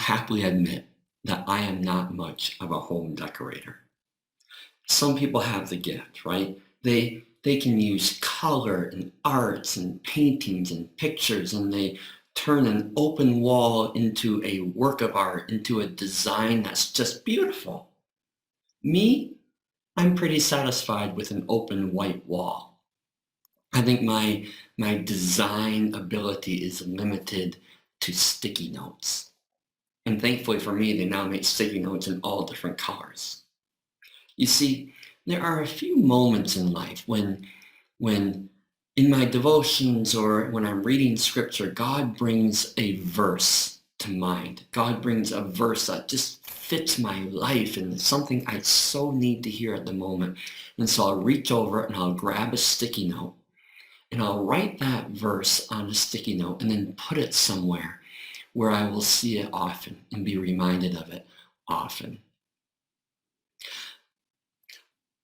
happily admit that I am not much of a home decorator. Some people have the gift, right? They can use color and arts and paintings and pictures, and they turn an open wall into a work of art, into a design that's just beautiful. Me, I'm pretty satisfied with an open white wall. I think my design ability is limited to sticky notes. And thankfully for me, they now make sticky notes in all different colors. You see, there are a few moments in life when in my devotions or when I'm reading scripture, God brings a verse to mind. God brings a verse that just fits my life and it's something I so need to hear at the moment. And so I'll reach over and I'll grab a sticky note and I'll write that verse on a sticky note and then put it somewhere where I will see it often and be reminded of it often.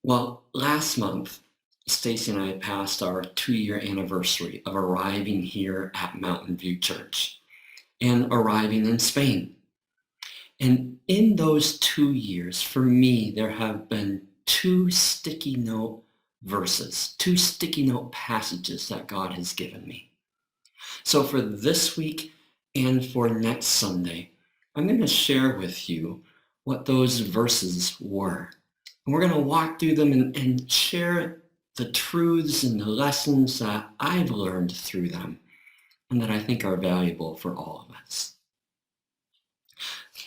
Well, last month, Stacy and I passed our 2-year anniversary of arriving here at Mountainview Church and arriving in Spain. And in those 2 years, for me, there have been 2 sticky note verses, 2 sticky note passages that God has given me. So for this week and for next Sunday, I'm going to share with you what those verses were. And we're going to walk through them and share the truths and the lessons that I've learned through them and that I think are valuable for all of us.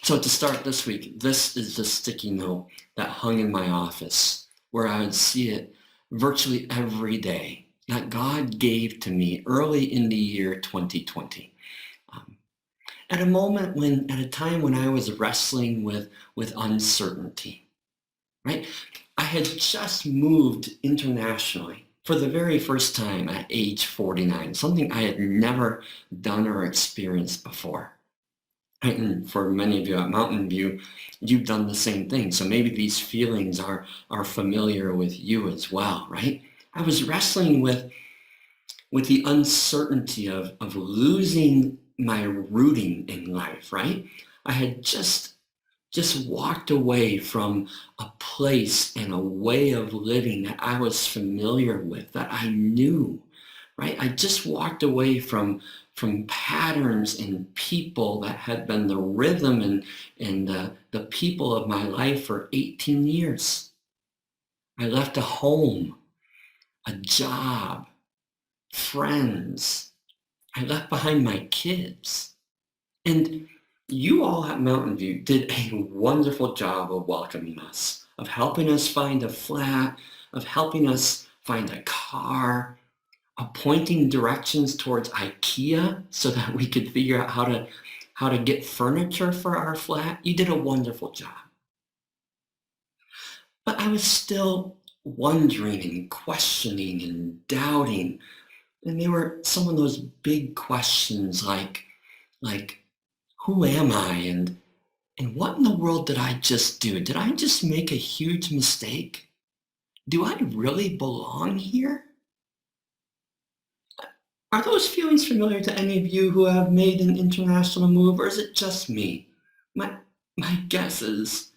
So to start this week, this is the sticky note that hung in my office where I would see it virtually every day that God gave to me early in the year 2020. At a time when I was wrestling with uncertainty, right? I had just moved internationally for the very first time at age 49, something I had never done or experienced before. And for many of you at Mountainview, you've done the same thing. So maybe these feelings are familiar with you as well, right? I was wrestling with the uncertainty of losing my rooting in life, right? I had just walked away from a place and a way of living that I was familiar with, that I knew, right? I just walked away from patterns and people that had been the rhythm and the people of my life for 18 years. I left a home, a job, friends. I left behind my kids. And you all at Mountainview did a wonderful job of welcoming us, of helping us find a flat, of helping us find a car, of pointing directions towards IKEA so that we could figure out how to get furniture for our flat. You did a wonderful job. But I was still wondering and questioning and doubting. And they were some of those big questions like who am I and what in the world did I just do? Did I just make a huge mistake? Do I really belong here? Are those feelings familiar to any of you who have made an international move, or is it just me? My guess is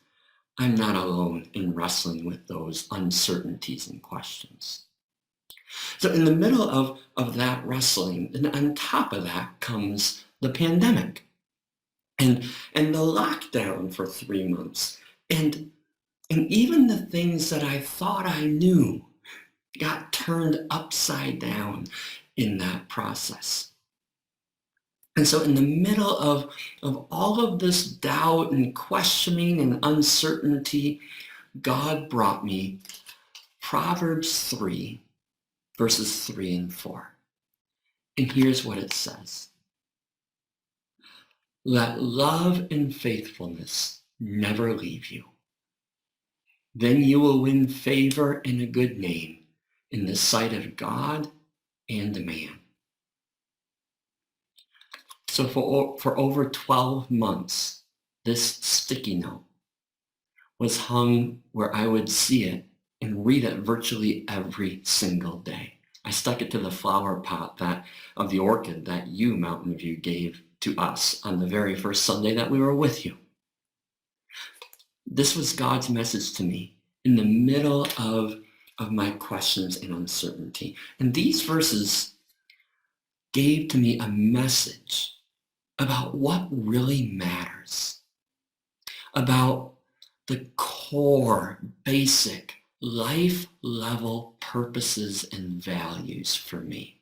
I'm not alone in wrestling with those uncertainties and questions. So in the middle of that wrestling, and on top of that comes the pandemic and the lockdown for 3 months. And even the things that I thought I knew got turned upside down in that process. And so in the middle of all of this doubt and questioning and uncertainty, God brought me Proverbs 3, verses 3 and 4. And here's what it says. Let love and faithfulness never leave you. Then you will win favor and a good name in the sight of God and man. So for over 12 months, this sticky note was hung where I would see it and read it virtually every single day. I stuck it to the flower pot of the orchid that you, Mountainview, gave to us on the very first Sunday that we were with you. This was God's message to me in the middle of my questions and uncertainty. And these verses gave to me a message about what really matters, about the core, basic, life-level purposes and values for me.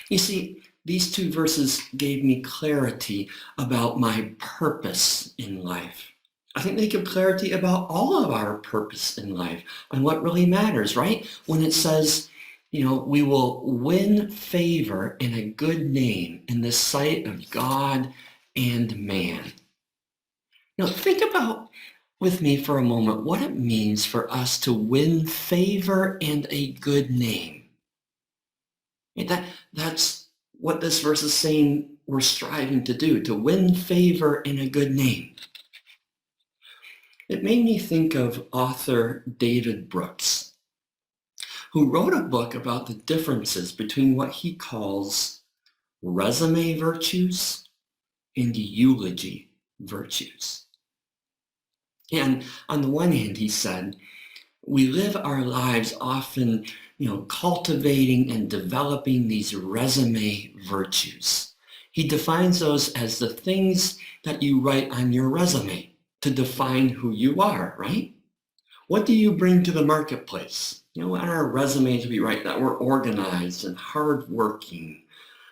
You see, these two verses gave me clarity about my purpose in life. I think they give clarity about all of our purpose in life and what really matters, right? When it says, we will win favor and a good name in the sight of God and man. Now, think about with me for a moment what it means for us to win favor and a good name. That's what this verse is saying we're striving to do, to win favor and a good name. It made me think of author David Brooks, who wrote a book about the differences between what he calls resume virtues and eulogy virtues. And on the one hand, he said, we live our lives often, cultivating and developing these resume virtues. He defines those as the things that you write on your resume to define who you are, right? What do you bring to the marketplace? On our resumes we write that we're organized and hardworking.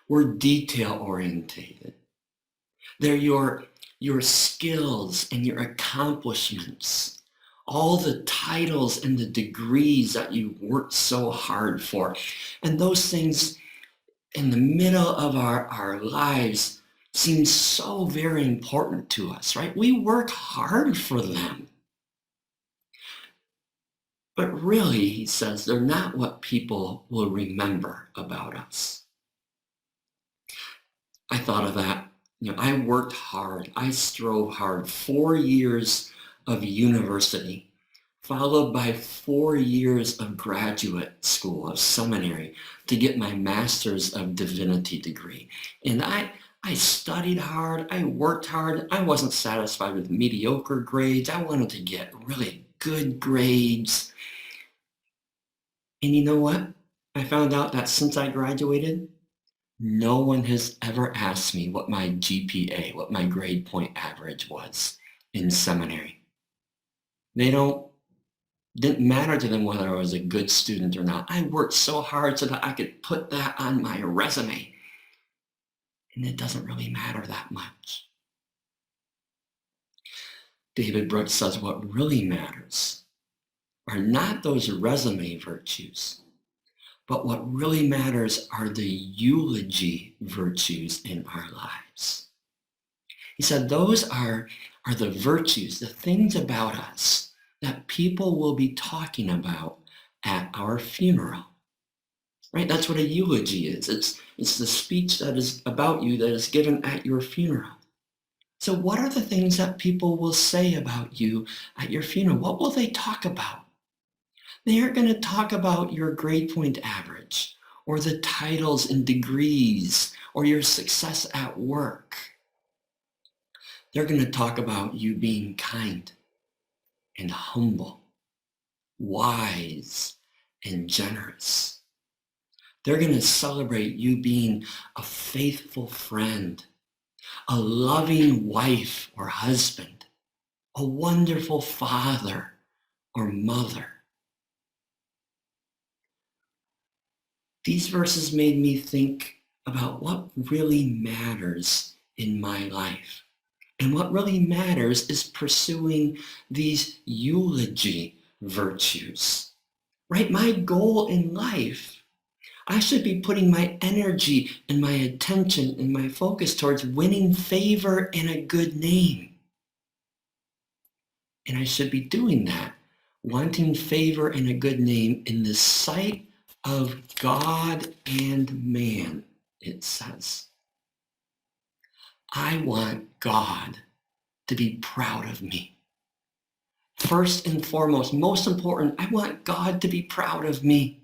We're detail-orientated. They're your skills and your accomplishments, all the titles and the degrees that you worked so hard for. And those things in the middle of our lives seem so very important to us, right? We work hard for them. But really, he says, they're not what people will remember about us. I thought of that. I worked hard. I strove hard. 4 years of university, followed by 4 years of graduate school, of seminary, to get my master's of divinity degree. And I studied hard. I worked hard. I wasn't satisfied with mediocre grades. I wanted to get really good grades. And you know what? I found out that since I graduated, no one has ever asked me what my GPA, what my grade point average was in seminary. Didn't matter to them whether I was a good student or not. I worked so hard so that I could put that on my resume. And it doesn't really matter that much. David Brooks says what really matters are not those resume virtues, but what really matters are the eulogy virtues in our lives. He said those are the virtues, the things about us that people will be talking about at our funeral. Right? That's what a eulogy is. It's the speech that is about you that is given at your funeral. So what are the things that people will say about you at your funeral? What will they talk about? They aren't going to talk about your grade point average or the titles and degrees or your success at work. They're going to talk about you being kind and humble, wise and generous. They're going to celebrate you being a faithful friend, a loving wife or husband, a wonderful father or mother. These verses made me think about what really matters in my life. And what really matters is pursuing these eulogy virtues, right? My goal in life, I should be putting my energy and my attention and my focus towards winning favor and a good name. And I should be doing that, wanting favor and a good name in the sight of God and man, it says. I want God to be proud of me. First and foremost, most important, I want God to be proud of me.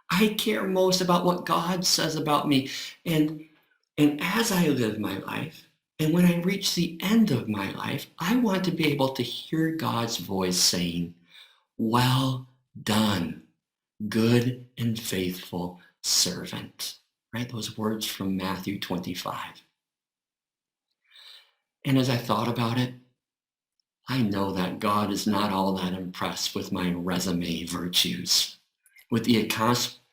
I care most about what God says about me. And And as I live my life, and when I reach the end of my life, I want to be able to hear God's voice saying, well done, good and faithful servant. Right? Those words from Matthew 25. And as I thought about it, I know that God is not all that impressed with my resume virtues, with the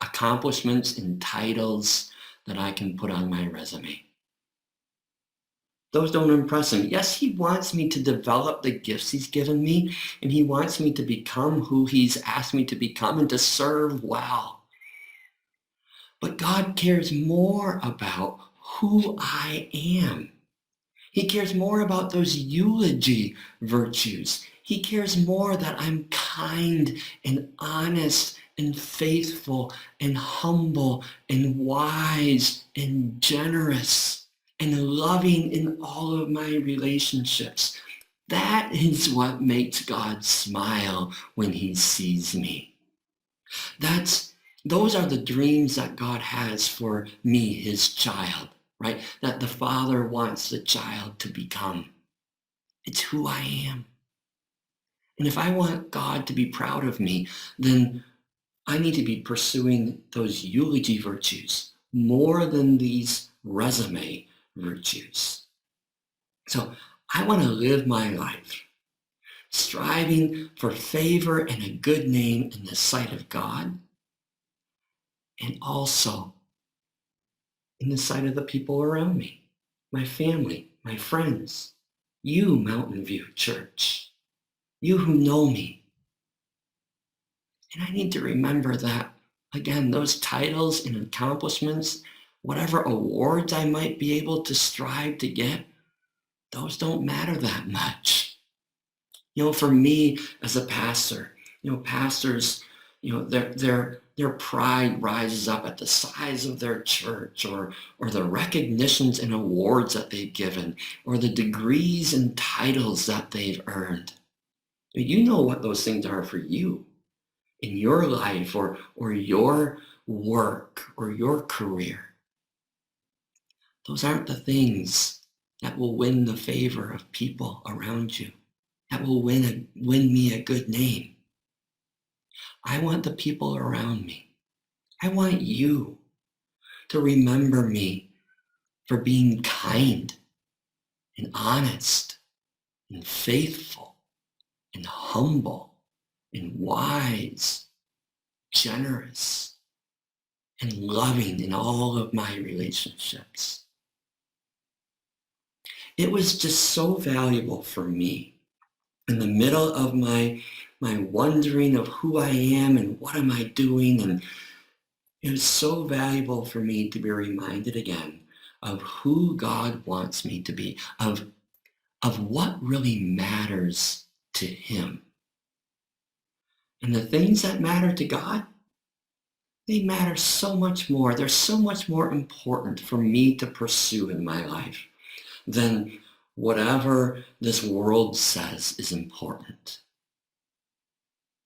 accomplishments and titles that I can put on my resume. Those don't impress him. Yes, he wants me to develop the gifts he's given me, and he wants me to become who he's asked me to become and to serve well. But God cares more about who I am. He cares more about those eulogy virtues. He cares more that I'm kind and honest and faithful and humble and wise and generous and loving in all of my relationships. That is what makes God smile when he sees me. Those are the dreams that God has for me, his child, right? That the Father wants the child to become. It's who I am. And if I want God to be proud of me, then I need to be pursuing those eulogy virtues more than these resume virtues. So I want to live my life striving for favor and a good name in the sight of God, and also in the sight of the people around me, my family, my friends, you, Mountainview Church, you who know me. And I need to remember that, again, those titles and accomplishments, whatever awards I might be able to strive to get, those don't matter that much. For me as a pastor, pastors, their pride rises up at the size of their church, or the recognitions and awards that they've given, or the degrees and titles that they've earned. You know what those things are for you in your life, or your work, or your career. Those aren't the things that will win the favor of people around you, that will win me a good name. I want the people around me. I want you to remember me for being kind and honest and faithful and humble and wise, generous and loving in all of my relationships. It was just so valuable for me in the middle of my wondering of who I am and what am I doing, and it was so valuable for me to be reminded again of who God wants me to be, of what really matters to him. And the things that matter to God, they matter so much more. They're so much more important for me to pursue in my life than whatever this world says is important.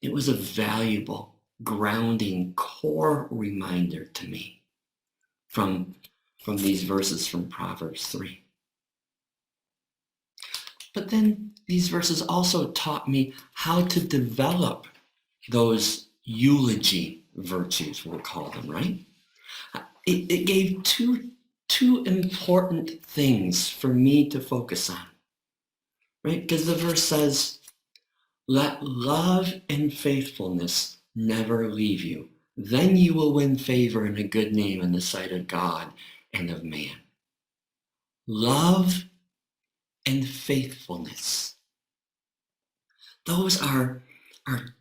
It was a valuable, grounding, core reminder to me from these verses from Proverbs 3. But then these verses also taught me how to develop those eulogy virtues, we'll call them, right? It gave two important things for me to focus on, right? Because the verse says, let love and faithfulness never leave you. Then you will win favor and a good name in the sight of God and of man. Love and faithfulness. Those are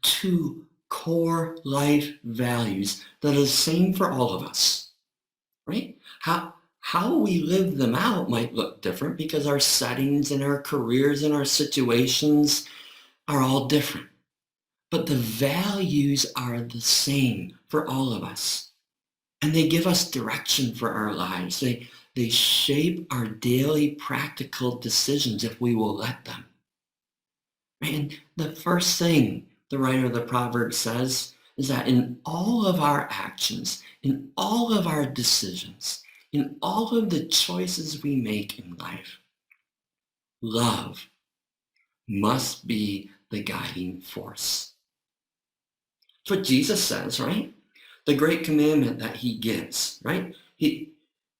two core life values that are the same for all of us, right? How we live them out might look different because our settings and our careers and our situations are all different. But the values are the same for all of us. And they give us direction for our lives. They shape our daily practical decisions if we will let them. And the first thing the writer of the Proverbs says is that in all of our actions, in all of our decisions, In all of the choices we make in life, love must be the guiding force. That's what Jesus says, right? The great commandment that he gives, right?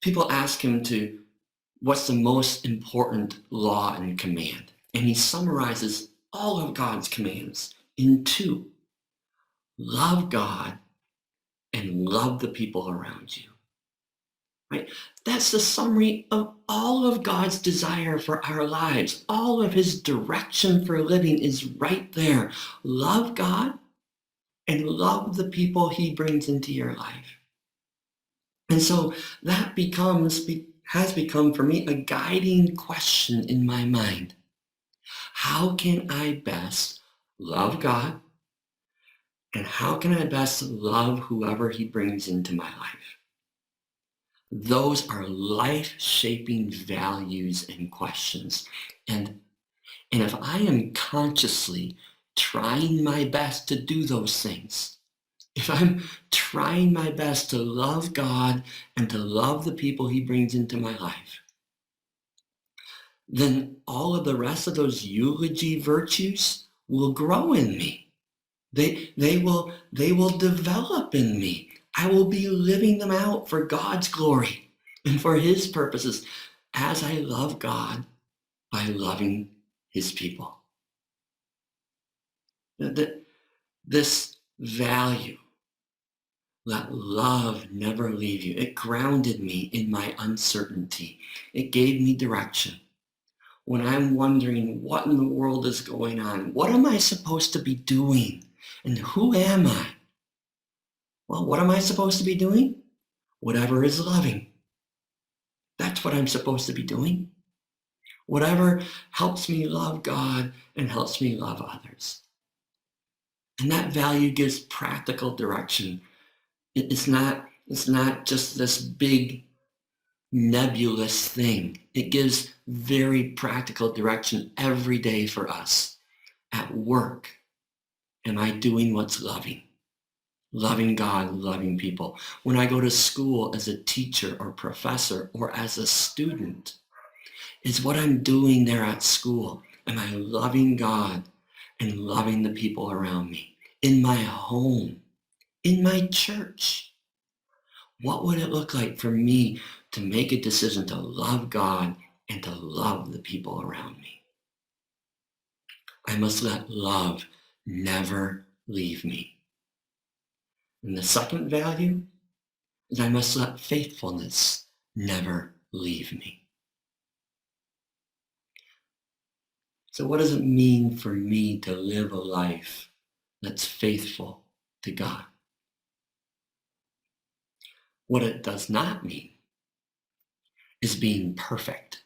People ask him to, what's the most important law and command? And he summarizes all of God's commands in two. Love God and love the people around you. Right? That's the summary of all of God's desire for our lives. All of his direction for living is right there. Love God and love the people he brings into your life. And so that has become for me a guiding question in my mind. How can I best love God? And how can I best love whoever he brings into my life? Those are life-shaping values and questions. And if I am consciously trying my best to do those things, if I'm trying my best to love God and to love the people he brings into my life, then all of the rest of those eulogy virtues will grow in me. They will develop in me. I will be living them out for God's glory and for his purposes as I love God by loving his people. This value, let love never leave you. It grounded me in my uncertainty. It gave me direction. When I'm wondering what in the world is going on, what am I supposed to be doing? And who am I? Well, what am I supposed to be doing? Whatever is loving. That's what I'm supposed to be doing. Whatever helps me love God and helps me love others. And that value gives practical direction. It's not just this big nebulous thing. It gives very practical direction every day for us. At work, am I doing what's loving? Loving God, loving people. When I go to school as a teacher or professor or as a student, is what I'm doing there at school. Am I loving God and loving the people around me? In my home, in my church, what would it look like for me to make a decision to love God and to love the people around me? I must let love never leave me. And the second value is I must let faithfulness never leave me. So what does it mean for me to live a life that's faithful to God? What it does not mean is being perfect.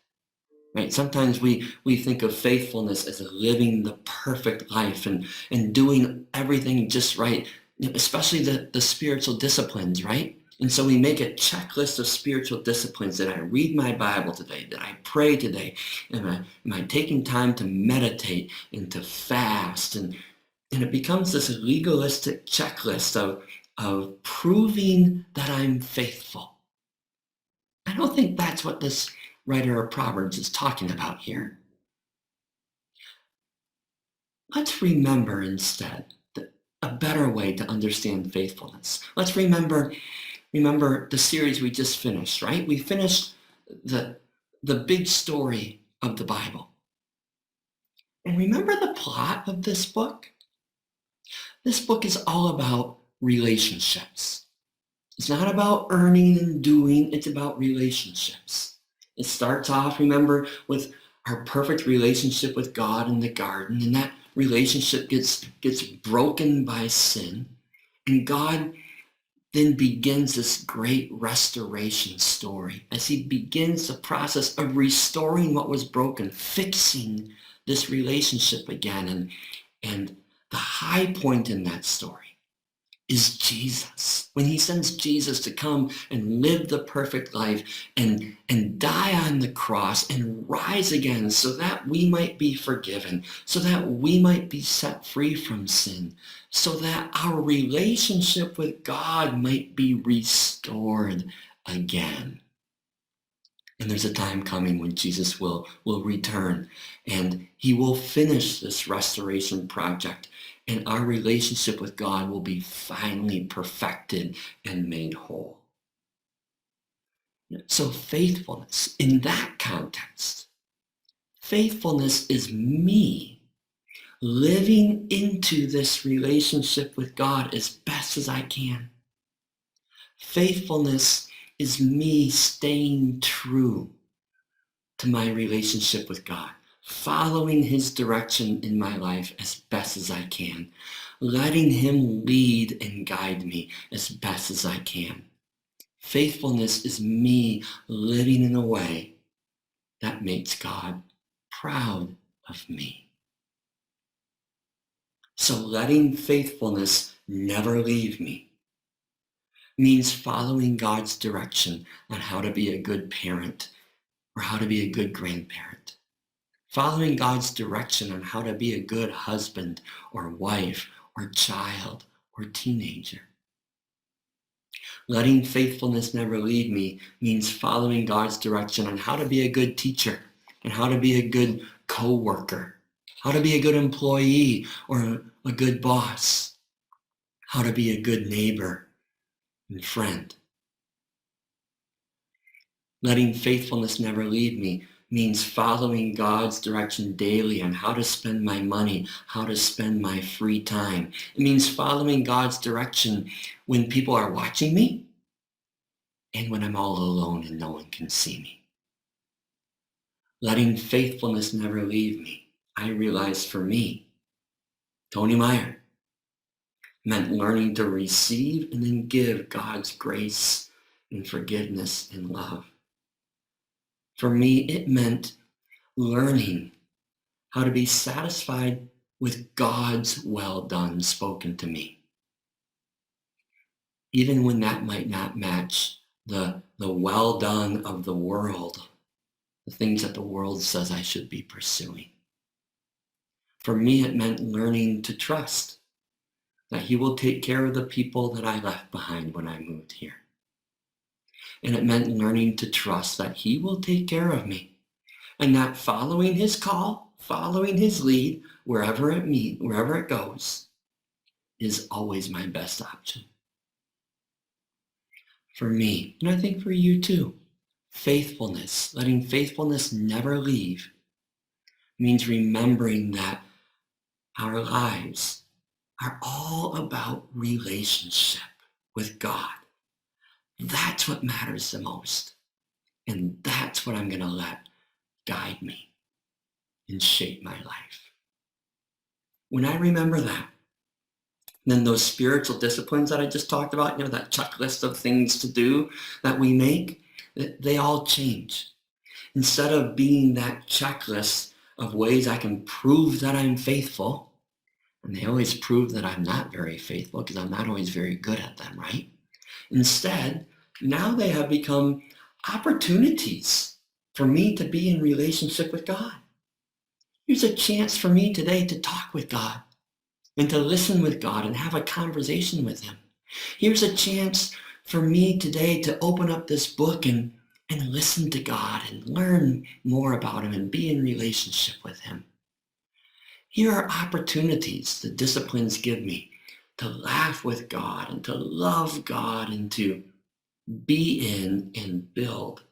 Right? Sometimes we think of faithfulness as living the perfect life and doing everything just right, especially the spiritual disciplines, right? And so we make a checklist of spiritual disciplines. Did I read my Bible today? Did I pray today? Am I taking time to meditate and to fast? And it becomes this legalistic checklist of proving that I'm faithful. I don't think that's what this writer of Proverbs is talking about here. Let's remember instead a better way to understand faithfulness. Let's remember the series we just finished, right? We finished the big story of the Bible. And remember the plot of this book? This book is all about relationships. It's not about earning and doing, it's about relationships. It starts off, remember, with our perfect relationship with God in the garden, and that relationship gets broken by sin. And God then begins this great restoration story as he begins the process of restoring what was broken, fixing this relationship again. And the high point in that story is Jesus. When he sends Jesus to come and live the perfect life and die on the cross and rise again so that we might be forgiven, so that we might be set free from sin, so that our relationship with God might be restored again. And there's a time coming when Jesus will return and he will finish this restoration project and our relationship with God will be finally perfected and made whole. So faithfulness in that context, faithfulness is me living into this relationship with God as best as I can. Faithfulness is me staying true to my relationship with God, following his direction in my life as best as I can, letting him lead and guide me as best as I can. Faithfulness is me living in a way that makes God proud of me. So letting faithfulness never leave me means following God's direction on how to be a good parent or how to be a good grandparent. Following God's direction on how to be a good husband or wife or child or teenager. Letting faithfulness never leave me means following God's direction on how to be a good teacher and how to be a good co-worker, how to be a good employee or a good boss, how to be a good neighbor and friend. Letting faithfulness never leave me means following God's direction daily on how to spend my money, how to spend my free time. It means following God's direction when people are watching me and when I'm all alone and no one can see me. Letting faithfulness never leave me, I realized for me, Tony Meyer, meant learning to receive and then give God's grace and forgiveness and love. For me, it meant learning how to be satisfied with God's well done spoken to me. Even when that might not match the well done of the world, the things that the world says I should be pursuing. For me, it meant learning to trust that he will take care of the people that I left behind when I moved here. And it meant learning to trust that he will take care of me and that following his call, following his lead, wherever it goes, is always my best option. For me, and I think for you too, faithfulness, letting faithfulness never leave, means remembering that our lives are all about relationship with God. That's what matters the most. And that's what I'm going to let guide me and shape my life. When I remember that, then those spiritual disciplines that I just talked about, that checklist of things to do that we make, they all change. Instead of being that checklist of ways I can prove that I'm faithful, and they always prove that I'm not very faithful because I'm not always very good at them, right? Instead, now they have become opportunities for me to be in relationship with God. Here's a chance for me today to talk with God and to listen with God and have a conversation with him. Here's a chance for me today to open up this book and listen to God and learn more about him and be in relationship with him. Here are opportunities the disciplines give me to laugh with God and to love God and to be in and build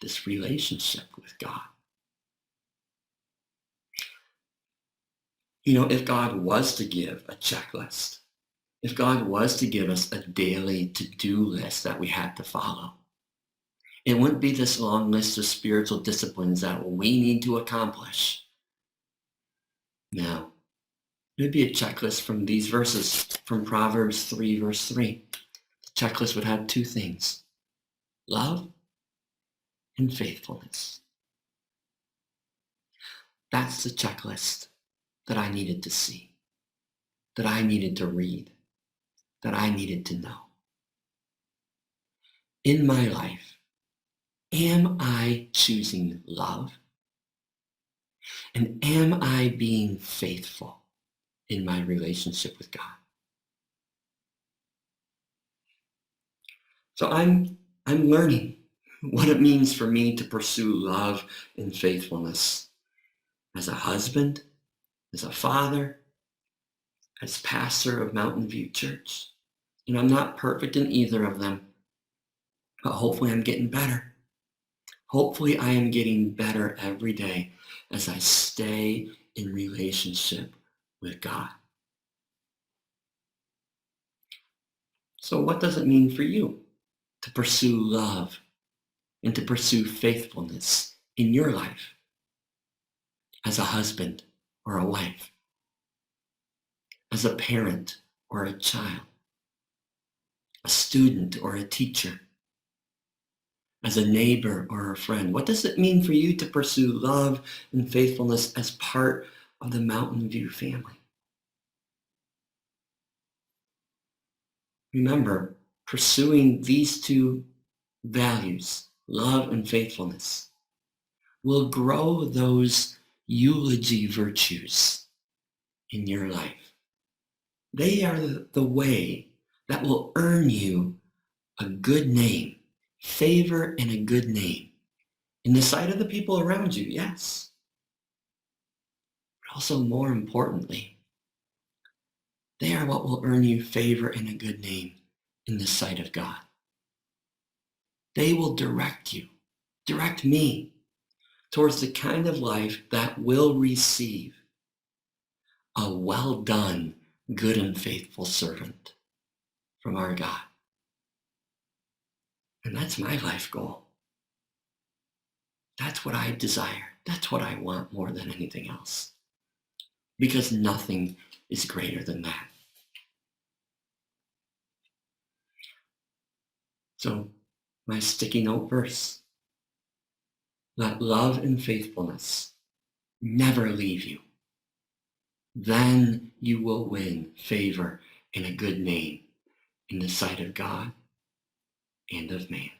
this relationship with God. If God was to give a checklist, if God was to give us a daily to-do list that we had to follow, it wouldn't be this long list of spiritual disciplines that we need to accomplish. No, it would be a checklist from these verses, from Proverbs 3, verse 3. The checklist would have two things: love and faithfulness. That's the checklist that I needed to see, that I needed to read, that I needed to know. In my life, am I choosing love? And am I being faithful in my relationship with God? So I'm learning. what it means for me to pursue love and faithfulness as a husband, as a father, as pastor of Mountainview Church. I'm not perfect in either of them, but hopefully I'm getting better. Hopefully I am getting better every day as I stay in relationship with God. So what does it mean for you to pursue love and to pursue faithfulness in your life as a husband or a wife, as a parent or a child, a student or a teacher, as a neighbor or a friend? What does it mean for you to pursue love and faithfulness as part of the Mountainview family? Remember, pursuing these two values, love and faithfulness, will grow those eulogy virtues in your life. They are the way that will earn you a good name, favor and a good name in the sight of the people around you, yes. But also more importantly, they are what will earn you favor and a good name in the sight of God. They will direct you, direct me towards the kind of life that will receive a well done, good and faithful servant from our God. And that's my life goal. That's what I desire. That's what I want more than anything else. Because nothing is greater than that. So, my sticky note verse: let love and faithfulness never leave you. Then you will win favor and a good name in the sight of God and of man.